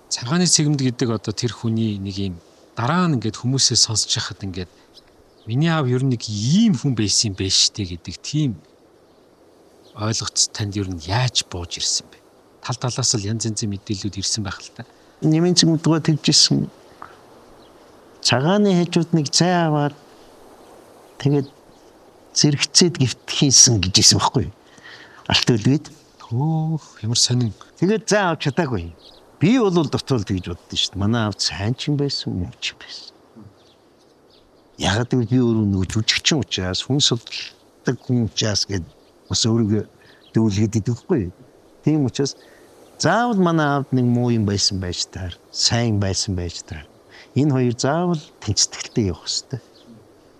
Цагааны цэгмд гэдэг одоо тэр хүний нэг юм дараа нь ингээд хүмүүсээ сонсож яхад ингээд миний аав ер нь нэг ийм хүн байсан юм байна штэ гэдэг тийм ойлголт танд ер нь яаж бууж ирсэн бэ? Тал талаас л янз янзын мэдээлэлүүд ирсэн байх л та. Нэмийн цэгмдгөө тэгжсэн. Цагааны хажууд нэг цай аваад тэгээд зэрэгцээд гифт хийсэн гэж хэлсэн байхгүй. Алт үлгээд. Ямар сонин. Тэгээд заа авч чадаагүй. Би бол дотор тэгж боддоо шүү дээ. Манай аав сайн ч юм байсан, муу ч юм байсан. Ягаад гэвэл би өөрөө нөгөө жүжигчин учраас хүн судалдаг хүн учраас гээд бас өөрийгөө дүүлгээд идэвхгүй. Тийм учраас заавал манай аавд нэг муу юм байсан байж таар, сайн байсан байж таар. Энэ хоёр заавал тэнцвэртэй явах хэрэгтэй.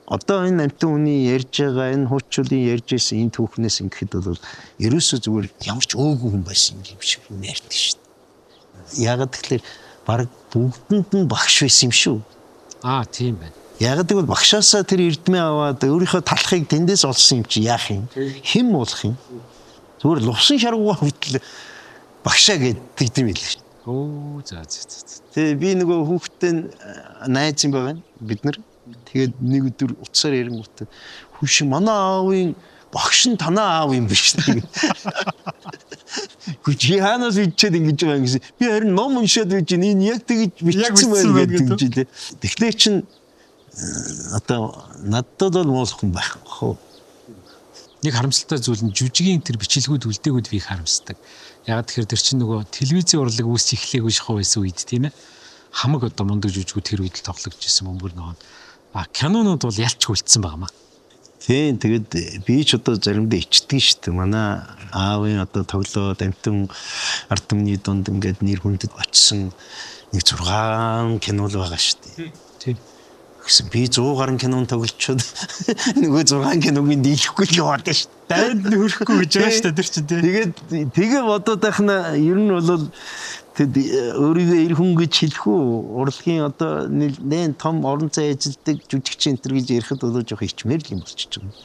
Одоо энэ амтан хүний ярьж байгаа энэ хуучуулын ярьж исэн энэ түүхнээс ингэхэд бол ерөөсөө зүгээр ямар ч өөгүй хүн байсан юм шиг ярьдаг шүү дээ. Ягаад гэвэл баг бүгдэнд нь багш байсан юм шүү. Тийм байна. Ягаад гэвэл багшаасаа тэр эрдмээ аваад өөрийнхөө талхыг тэндээс олсон юм чи яах юм? Хэн болох юм? Зүгээр лувсан шаргуугаа хөтлөө багшаа гэдэг юм билээ шүү. За. Тэгээ би нөгөө хүүхдтэй найз юм байгаа. Бид нар тэгээд нэг өдөр утсаар ярингуут хүш манай аавын багш нь танаа аав юм биш үү? Гүч яанаас ичээд ингэж байгаа юм гэсэн. Би харин ном уншаад байж энэ яг тэгж бичсэн байх гэдэг юм жилээ. Тэгэхээр чин одоо надад бол муулах юм байхгүй. Нэг харамсалтай зүйл нь жүжигийн тэр бичлэгүүд үлдээгүүд би харамсдаг. Ягаад тэгэхээр тэр чинь нөгөө телевизийн урлаг үүс эхлэегүй шахуу байсан үед тийм ээ. Хамаг одоо мундаг жүжигүүд тэр үед л тоглож ирсэн бөмбөр ногоон. Кинонууд бол ялч үлдсэн байгаамаа. Тийм тэгээд би ч одоо заримдаа ичдэг шүү дээ. Манай аавын одоо тоглоод амтан ард түмний дунд ингээд нэр хүндэд очсон нэг 6 кино л байгаа шүү дээ. Тийм. Гэсэн би 100 гаруй кинон тоглолцоод нөгөө 6 киног нь дийлэхгүй л яваад шүү дээ. Дайнд нөрөхгүй гэж байгаа шүү дээ тэр чинь тийм. Тэгээ бодоод байхна ер нь бол тэд өөрийгөө эр хүн гэж хэлэх үү? Урлагийн одоо нэлээд том орон зай ажилтдаг жүжигчин энэ гэж ярихад бол жоох ичмээр л юм болчихж байгаа.